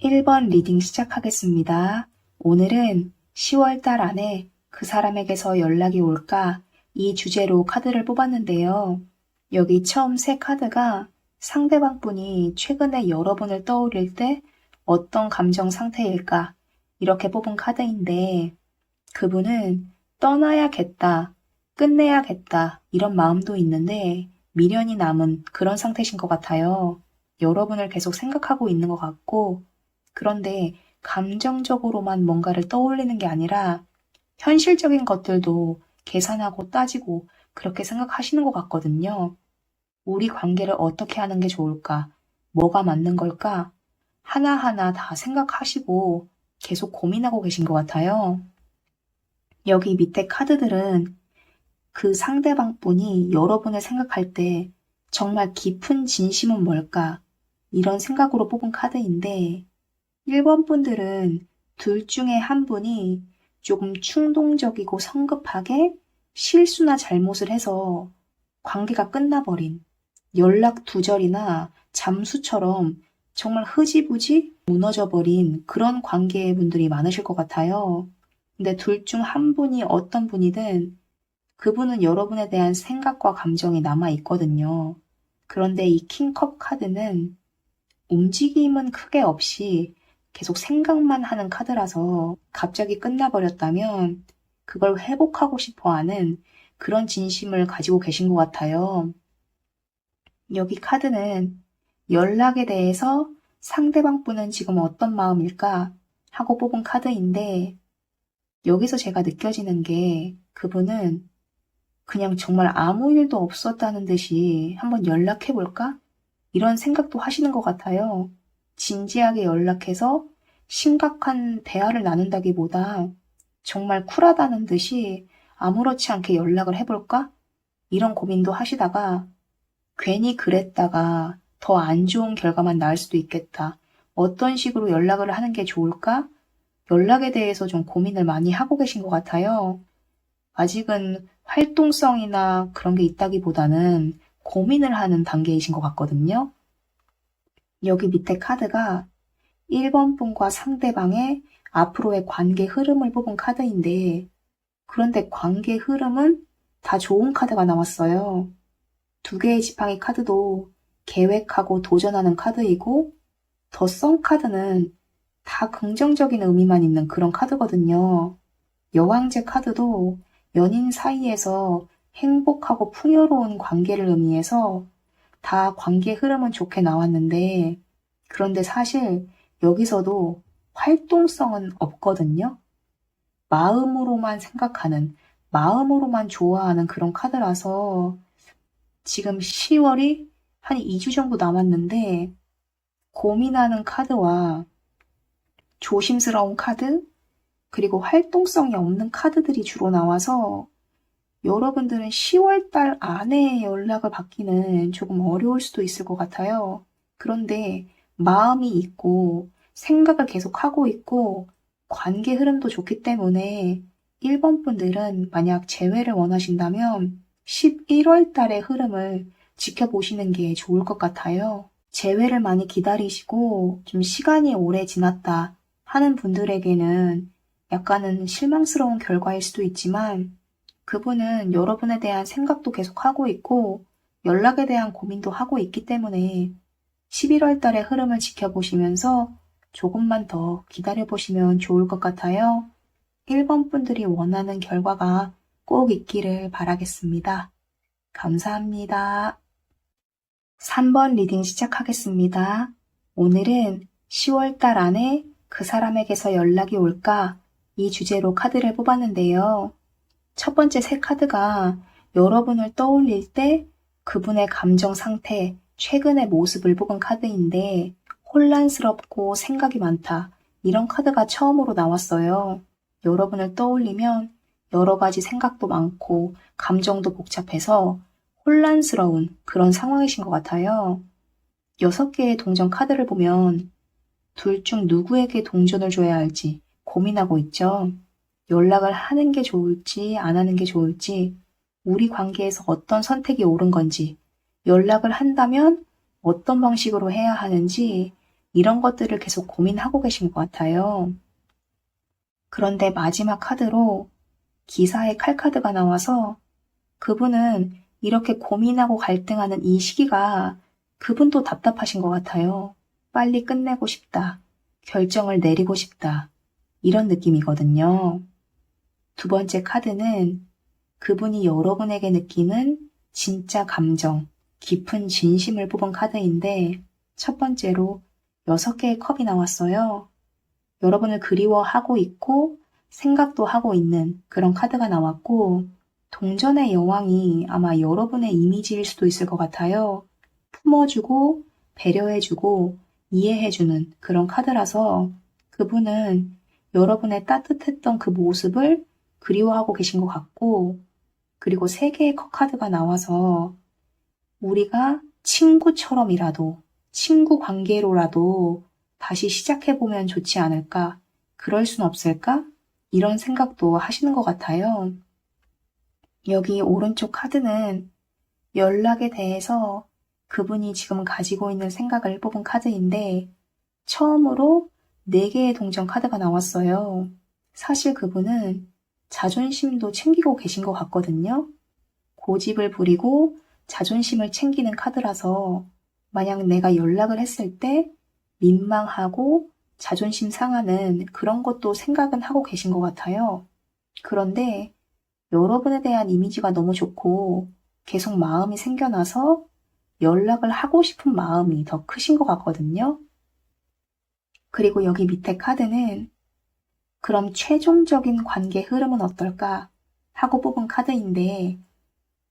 1번 리딩 시작하겠습니다. 오늘은 10월 달 안에 그 사람에게서 연락이 올까? 이 주제로 카드를 뽑았는데요. 여기 처음 세 카드가 상대방 분이 최근에 여러분을 떠올릴 때 어떤 감정 상태일까? 이렇게 뽑은 카드인데 그분은 떠나야겠다, 끝내야겠다 이런 마음도 있는데 미련이 남은 그런 상태신 것 같아요. 여러분을 계속 생각하고 있는 것 같고 그런데 감정적으로만 뭔가를 떠올리는 게 아니라 현실적인 것들도 계산하고 따지고 그렇게 생각하시는 것 같거든요. 우리 관계를 어떻게 하는 게 좋을까? 뭐가 맞는 걸까? 하나하나 다 생각하시고 계속 고민하고 계신 것 같아요. 여기 밑에 카드들은 그 상대방 분이 여러분을 생각할 때 정말 깊은 진심은 뭘까? 이런 생각으로 뽑은 카드인데 1번 분들은 둘 중에 한 분이 조금 충동적이고 성급하게 실수나 잘못을 해서 관계가 끝나버린 연락 두절이나 잠수처럼 정말 흐지부지 무너져버린 그런 관계의 분들이 많으실 것 같아요. 근데 둘 중 한 분이 어떤 분이든 그분은 여러분에 대한 생각과 감정이 남아 있거든요. 그런데 이 킹컵 카드는 움직임은 크게 없이 계속 생각만 하는 카드라서 갑자기 끝나버렸다면 그걸 회복하고 싶어 하는 그런 진심을 가지고 계신 것 같아요. 여기 카드는 연락에 대해서 상대방 분은 지금 어떤 마음일까 하고 뽑은 카드인데 여기서 제가 느껴지는 게 그분은 그냥 정말 아무 일도 없었다는 듯이 한번 연락해볼까? 이런 생각도 하시는 것 같아요. 진지하게 연락해서 심각한 대화를 나눈다기보다 정말 쿨하다는 듯이 아무렇지 않게 연락을 해볼까? 이런 고민도 하시다가 괜히 그랬다가 더 안 좋은 결과만 나올 수도 있겠다. 어떤 식으로 연락을 하는 게 좋을까? 연락에 대해서 좀 고민을 많이 하고 계신 것 같아요. 아직은 활동성이나 그런 게 있다기보다는 고민을 하는 단계이신 것 같거든요. 여기 밑에 카드가 1번 분과 상대방의 앞으로의 관계 흐름을 뽑은 카드인데 그런데 관계 흐름은 다 좋은 카드가 나왔어요. 두 개의 지팡이 카드도 계획하고 도전하는 카드이고 더 썬 카드는 다 긍정적인 의미만 있는 그런 카드거든요. 여왕제 카드도 연인 사이에서 행복하고 풍요로운 관계를 의미해서 다 관계 흐름은 좋게 나왔는데 그런데 사실 여기서도 활동성은 없거든요. 마음으로만 생각하는, 마음으로만 좋아하는 그런 카드라서 지금 10월이 한 2주 정도 남았는데 고민하는 카드와 조심스러운 카드, 그리고 활동성이 없는 카드들이 주로 나와서 여러분들은 10월 달 안에 연락을 받기는 조금 어려울 수도 있을 것 같아요. 그런데 마음이 있고 생각을 계속 하고 있고 관계 흐름도 좋기 때문에 1번 분들은 만약 재회를 원하신다면 11월 달의 흐름을 지켜보시는 게 좋을 것 같아요. 재회를 많이 기다리시고 좀 시간이 오래 지났다 하는 분들에게는 약간은 실망스러운 결과일 수도 있지만 그분은 여러분에 대한 생각도 계속 하고 있고 연락에 대한 고민도 하고 있기 때문에 11월 달의 흐름을 지켜보시면서 조금만 더 기다려보시면 좋을 것 같아요. 1번 분들이 원하는 결과가 꼭 있기를 바라겠습니다. 감사합니다. 3번 리딩 시작하겠습니다. 오늘은 10월 달 안에 그 사람에게서 연락이 올까? 이 주제로 카드를 뽑았는데요. 첫 번째 세 카드가 여러분을 떠올릴 때 그분의 감정 상태, 최근의 모습을 뽑은 카드인데 혼란스럽고 생각이 많다. 이런 카드가 처음으로 나왔어요. 여러분을 떠올리면 여러 가지 생각도 많고 감정도 복잡해서 혼란스러운 그런 상황이신 것 같아요. 6개의 동전 카드를 보면 둘 중 누구에게 동전을 줘야 할지 고민하고 있죠. 연락을 하는 게 좋을지 안 하는 게 좋을지, 우리 관계에서 어떤 선택이 옳은 건지, 연락을 한다면 어떤 방식으로 해야 하는지 이런 것들을 계속 고민하고 계신 것 같아요. 그런데 마지막 카드로 기사의 칼카드가 나와서 그분은 이렇게 고민하고 갈등하는 이 시기가 그분도 답답하신 것 같아요. 빨리 끝내고 싶다. 결정을 내리고 싶다. 이런 느낌이거든요. 두 번째 카드는 그분이 여러분에게 느끼는 진짜 감정, 깊은 진심을 뽑은 카드인데 첫 번째로 6개의 컵이 나왔어요. 여러분을 그리워하고 있고 생각도 하고 있는 그런 카드가 나왔고 동전의 여왕이 아마 여러분의 이미지일 수도 있을 것 같아요. 품어주고 배려해주고 이해해주는 그런 카드라서 그분은 여러분의 따뜻했던 그 모습을 그리워하고 계신 것 같고 그리고 3개의 컵 카드가 나와서 우리가 친구처럼이라도 친구 관계로라도 다시 시작해보면 좋지 않을까? 그럴 순 없을까? 이런 생각도 하시는 것 같아요. 여기 오른쪽 카드는 연락에 대해서 그분이 지금 가지고 있는 생각을 뽑은 카드인데 처음으로 4개의 동전 카드가 나왔어요. 사실 그분은 자존심도 챙기고 계신 것 같거든요. 고집을 부리고 자존심을 챙기는 카드라서 만약 내가 연락을 했을 때 민망하고 자존심 상하는 그런 것도 생각은 하고 계신 것 같아요. 그런데 여러분에 대한 이미지가 너무 좋고 계속 마음이 생겨나서 연락을 하고 싶은 마음이 더 크신 것 같거든요. 그리고 여기 밑에 카드는 그럼 최종적인 관계 흐름은 어떨까 하고 뽑은 카드인데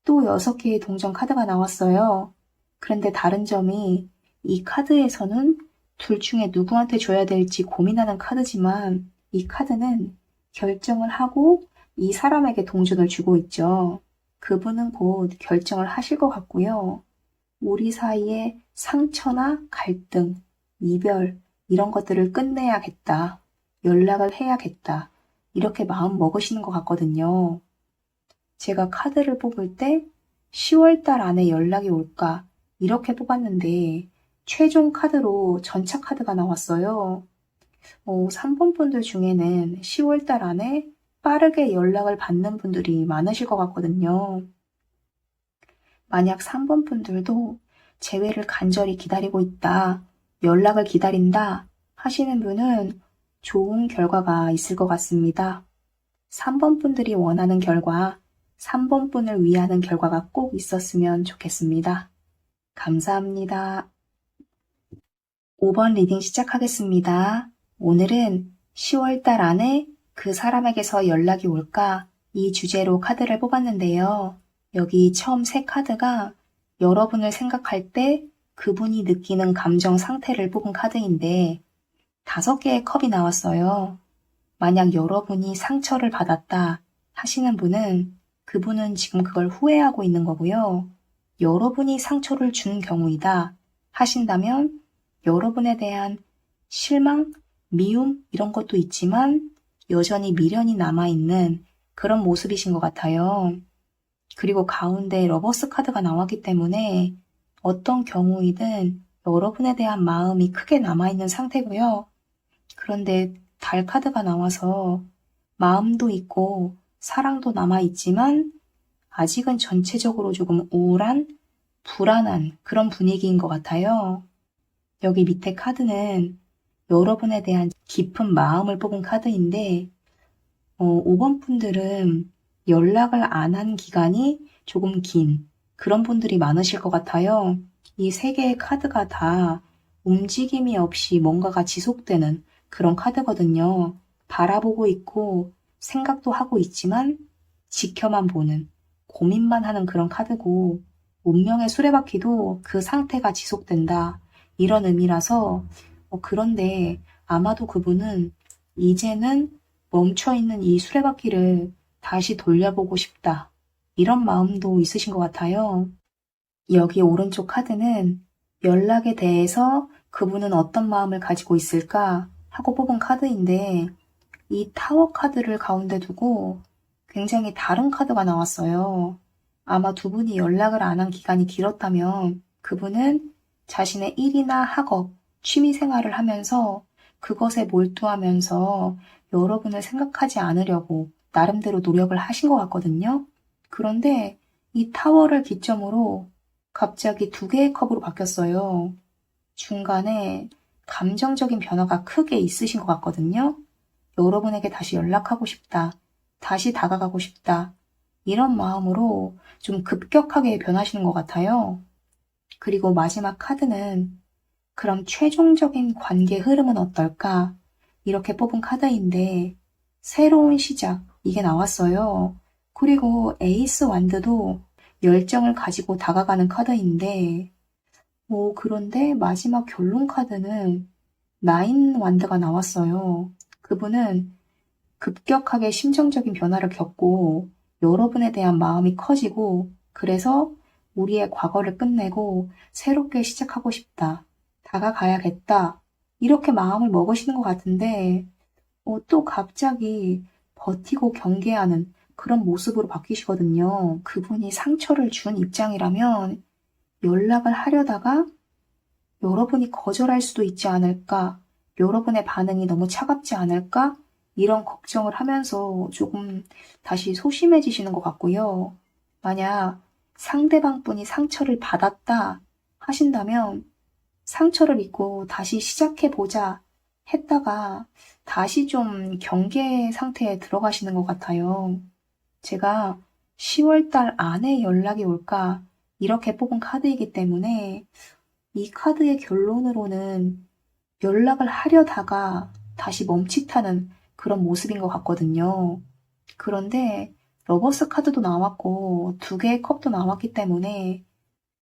또 6개의 동전 카드가 나왔어요. 그런데 다른 점이 이 카드에서는 둘 중에 누구한테 줘야 될지 고민하는 카드지만 이 카드는 결정을 하고 이 사람에게 동전을 주고 있죠. 그분은 곧 결정을 하실 것 같고요. 우리 사이에 상처나 갈등, 이별 이런 것들을 끝내야겠다. 연락을 해야겠다. 이렇게 마음 먹으시는 것 같거든요. 제가 카드를 뽑을 때 10월 달 안에 연락이 올까 이렇게 뽑았는데 최종 카드로 전차 카드가 나왔어요. 3번 분들 중에는 10월 달 안에 빠르게 연락을 받는 분들이 많으실 것 같거든요. 만약 3번 분들도 재회를 간절히 기다리고 있다, 연락을 기다린다 하시는 분은 좋은 결과가 있을 것 같습니다. 3번 분들이 원하는 결과, 3번 분을 위하는 결과가 꼭 있었으면 좋겠습니다. 감사합니다. 5번 리딩 시작하겠습니다. 오늘은 10월 달 안에 그 사람에게서 연락이 올까? 이 주제로 카드를 뽑았는데요. 여기 처음 3카드가 여러분을 생각할 때 그분이 느끼는 감정 상태를 뽑은 카드인데 5개의 컵이 나왔어요. 만약 여러분이 상처를 받았다 하시는 분은 그분은 지금 그걸 후회하고 있는 거고요. 여러분이 상처를 준 경우이다 하신다면 여러분에 대한 실망, 미움 이런 것도 있지만 여전히 미련이 남아있는 그런 모습이신 것 같아요. 그리고 가운데 러버스 카드가 나왔기 때문에 어떤 경우이든 여러분에 대한 마음이 크게 남아있는 상태고요. 그런데 달 카드가 나와서 마음도 있고 사랑도 남아있지만 아직은 전체적으로 조금 우울한, 불안한 그런 분위기인 것 같아요. 여기 밑에 카드는 여러분에 대한 깊은 마음을 뽑은 카드인데 5번 분들은 연락을 안 한 기간이 조금 긴 그런 분들이 많으실 것 같아요. 이 3개의 카드가 다 움직임이 없이 뭔가가 지속되는 그런 카드거든요. 바라보고 있고 생각도 하고 있지만 지켜만 보는 고민만 하는 그런 카드고 운명의 수레바퀴도 그 상태가 지속된다. 이런 의미라서 그런데 아마도 그분은 이제는 멈춰있는 이 수레바퀴를 다시 돌려보고 싶다. 이런 마음도 있으신 것 같아요. 여기 오른쪽 카드는 연락에 대해서 그분은 어떤 마음을 가지고 있을까 하고 뽑은 카드인데 이 타워 카드를 가운데 두고 굉장히 다른 카드가 나왔어요. 아마 두 분이 연락을 안 한 기간이 길었다면 그분은 자신의 일이나 학업, 취미 생활을 하면서 그것에 몰두하면서 여러분을 생각하지 않으려고 나름대로 노력을 하신 것 같거든요. 그런데 이 타워를 기점으로 갑자기 두 개의 컵으로 바뀌었어요. 중간에 감정적인 변화가 크게 있으신 것 같거든요. 여러분에게 다시 연락하고 싶다. 다시 다가가고 싶다. 이런 마음으로 좀 급격하게 변하시는 것 같아요. 그리고 마지막 카드는 그럼 최종적인 관계 흐름은 어떨까? 이렇게 뽑은 카드인데 새로운 시작 이게 나왔어요. 그리고 에이스 완드도 열정을 가지고 다가가는 카드인데 그런데 마지막 결론 카드는 나인 완드가 나왔어요. 그분은 급격하게 심정적인 변화를 겪고 여러분에 대한 마음이 커지고 그래서 우리의 과거를 끝내고 새롭게 시작하고 싶다. 다가가야겠다. 이렇게 마음을 먹으시는 것 같은데 또 갑자기 버티고 경계하는 그런 모습으로 바뀌시거든요. 그분이 상처를 준 입장이라면 연락을 하려다가 여러분이 거절할 수도 있지 않을까? 여러분의 반응이 너무 차갑지 않을까? 이런 걱정을 하면서 조금 다시 소심해지시는 것 같고요. 만약 상대방 분이 상처를 받았다 하신다면 상처를 잊고 다시 시작해보자 했다가 다시 좀 경계 상태에 들어가시는 것 같아요. 제가 10월달 안에 연락이 올까 이렇게 뽑은 카드이기 때문에 이 카드의 결론으로는 연락을 하려다가 다시 멈칫하는 그런 모습인 것 같거든요. 그런데 러버스 카드도 나왔고 두 개의 컵도 나왔기 때문에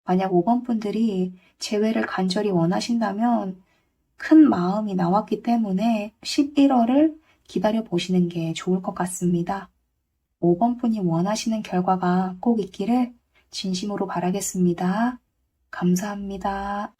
만약 5번 분들이 재회를 간절히 원하신다면 큰 마음이 나왔기 때문에 11월을 기다려 보시는 게 좋을 것 같습니다. 5번 분이 원하시는 결과가 꼭 있기를 진심으로 바라겠습니다. 감사합니다.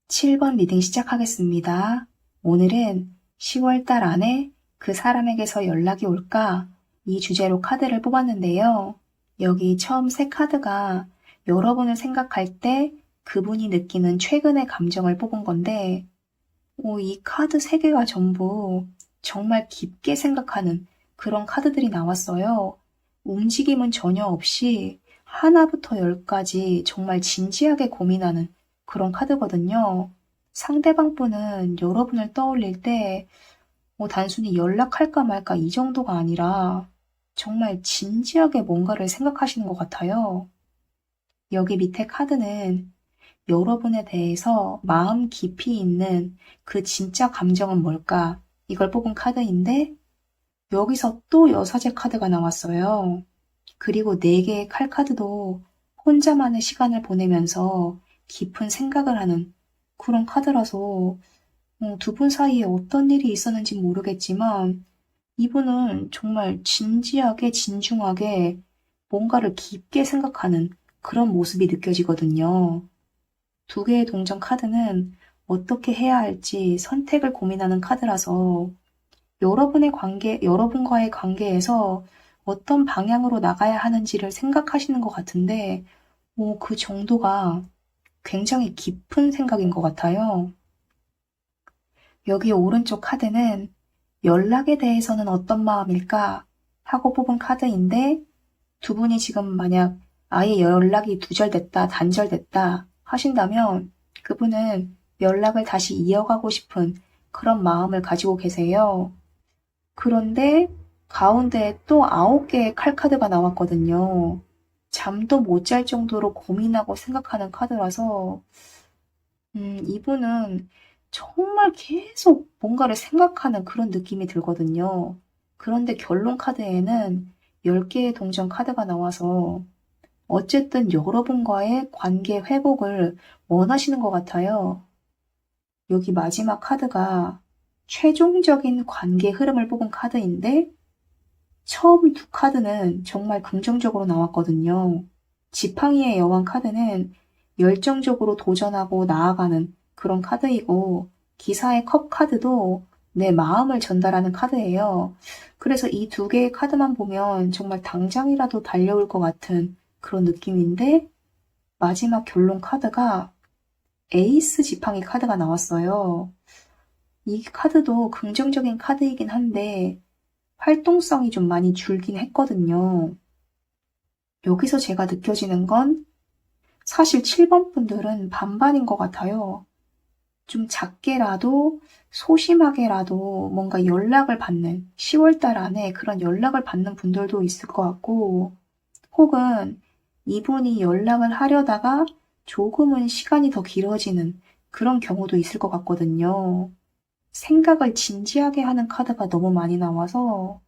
7번 리딩 시작하겠습니다. 오늘은 10월달 안에 그 사람에게서 연락이 올까? 이 주제로 카드를 뽑았는데요. 여기 처음 세 카드가 여러분을 생각할 때 그분이 느끼는 최근의 감정을 뽑은 건데, 이 카드 세 개가 전부 정말 깊게 생각하는 그런 카드들이 나왔어요. 움직임은 전혀 없이 하나부터 열까지 정말 진지하게 고민하는 그런 카드거든요. 상대방 분은 여러분을 떠올릴 때 단순히 연락할까 말까 이 정도가 아니라 정말 진지하게 뭔가를 생각하시는 것 같아요. 여기 밑에 카드는 여러분에 대해서 마음 깊이 있는 그 진짜 감정은 뭘까? 이걸 뽑은 카드인데 여기서 또 여사제 카드가 나왔어요. 그리고 4개의 칼카드도 혼자만의 시간을 보내면서 깊은 생각을 하는 그런 카드라서 두 분 사이에 어떤 일이 있었는지 모르겠지만 이분은 정말 진지하게 진중하게 뭔가를 깊게 생각하는 그런 모습이 느껴지거든요. 두 개의 동전 카드는 어떻게 해야 할지 선택을 고민하는 카드라서 여러분과의 관계에서 어떤 방향으로 나가야 하는지를 생각하시는 것 같은데, 그 정도가 굉장히 깊은 생각인 것 같아요. 여기 오른쪽 카드는 연락에 대해서는 어떤 마음일까 하고 뽑은 카드인데, 두 분이 지금 만약 아예 연락이 두절됐다, 단절됐다 하신다면 그분은 연락을 다시 이어가고 싶은 그런 마음을 가지고 계세요. 그런데 가운데에 또 9개의 칼카드가 나왔거든요. 잠도 못 잘 정도로 고민하고 생각하는 카드라서 이분은 정말 계속 뭔가를 생각하는 그런 느낌이 들거든요. 그런데 결론 카드에는 10개의 동전 카드가 나와서 어쨌든 여러분과의 관계 회복을 원하시는 것 같아요. 여기 마지막 카드가 최종적인 관계 흐름을 뽑은 카드인데 처음 두 카드는 정말 긍정적으로 나왔거든요. 지팡이의 여왕 카드는 열정적으로 도전하고 나아가는 그런 카드이고 기사의 컵 카드도 내 마음을 전달하는 카드예요. 그래서 이 두 개의 카드만 보면 정말 당장이라도 달려올 것 같은 그런 느낌인데 마지막 결론 카드가 에이스 지팡이 카드가 나왔어요. 이 카드도 긍정적인 카드이긴 한데 활동성이 좀 많이 줄긴 했거든요. 여기서 제가 느껴지는 건 사실 7번 분들은 반반인 것 같아요. 좀 작게라도 소심하게라도 뭔가 연락을 받는 10월달 안에 그런 연락을 받는 분들도 있을 것 같고 혹은 이분이 연락을 하려다가 조금은 시간이 더 길어지는 그런 경우도 있을 것 같거든요. 생각을 진지하게 하는 카드가 너무 많이 나와서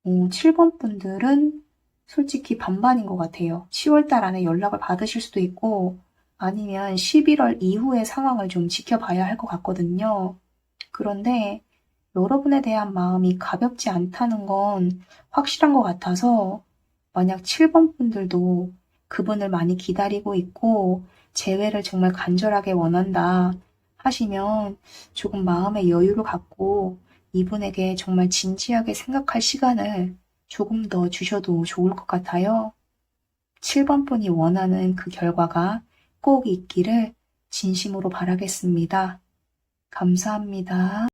7번 분들은 솔직히 반반인 것 같아요. 10월달 안에 연락을 받으실 수도 있고 아니면 11월 이후의 상황을 좀 지켜봐야 할 것 같거든요. 그런데 여러분에 대한 마음이 가볍지 않다는 건 확실한 것 같아서 만약 7번 분들도 그분을 많이 기다리고 있고 재회를 정말 간절하게 원한다 하시면 조금 마음의 여유를 갖고 이분에게 정말 진지하게 생각할 시간을 조금 더 주셔도 좋을 것 같아요. 7번 분이 원하는 그 결과가 꼭 있기를 진심으로 바라겠습니다. 감사합니다.